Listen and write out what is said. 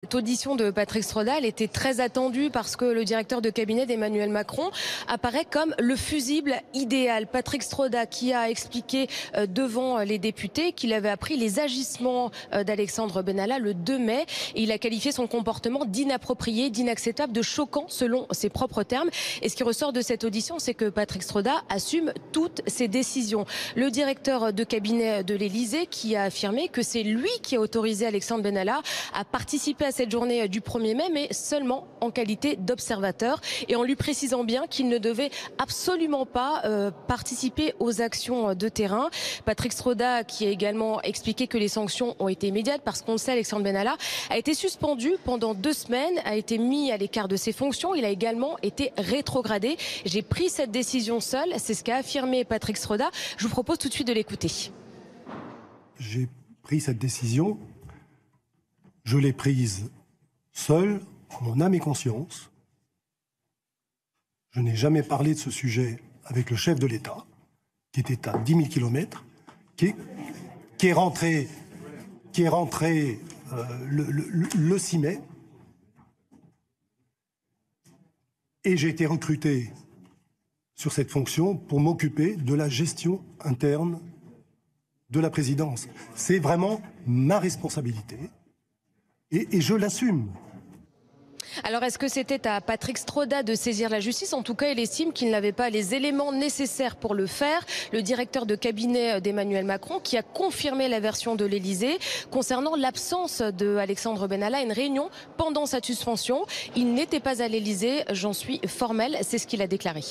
Cette audition de Patrick Stroda était très attendue parce que le directeur de cabinet d'Emmanuel Macron apparaît comme le fusible idéal. Patrick Stroda qui a expliqué devant les députés qu'il avait appris les agissements d'Alexandre Benalla le 2 mai. Et il a qualifié son comportement d'inapproprié, d'inacceptable, de choquant selon ses propres termes. Et ce qui ressort de cette audition, c'est que Patrick Stroda assume toutes ses décisions. Le directeur de cabinet de l'Élysée qui a affirmé que c'est lui qui a autorisé Alexandre Benalla à participer à cette journée du 1er mai, mais seulement en qualité d'observateur et en lui précisant bien qu'il ne devait absolument pas participer aux actions de terrain. Patrick Stroda qui a également expliqué que les sanctions ont été immédiates parce qu'on le sait, Alexandre Benalla a été suspendu pendant 2 semaines, a été mis à l'écart de ses fonctions. Il a également été rétrogradé. J'ai pris cette décision seul, c'est ce qu'a affirmé Patrick Stroda. Je vous propose tout de suite de l'écouter. J'ai pris cette décision. Je l'ai prise seul, en mon âme et conscience. Je n'ai jamais parlé de ce sujet avec le chef de l'État, qui était à 10 000 kilomètres, qui est rentré le 6 mai. Et j'ai été recruté sur cette fonction pour m'occuper de la gestion interne de la présidence. C'est vraiment ma responsabilité. Et je l'assume. Alors est-ce que c'était à Patrick Stroda de saisir la justice? En tout cas, il estime qu'il n'avait pas les éléments nécessaires pour le faire. Le directeur de cabinet d'Emmanuel Macron qui a confirmé la version de l'Élysée concernant l'absence de Alexandre Benalla à une réunion pendant sa suspension. Il n'était pas à l'Élysée, j'en suis formel, c'est ce qu'il a déclaré.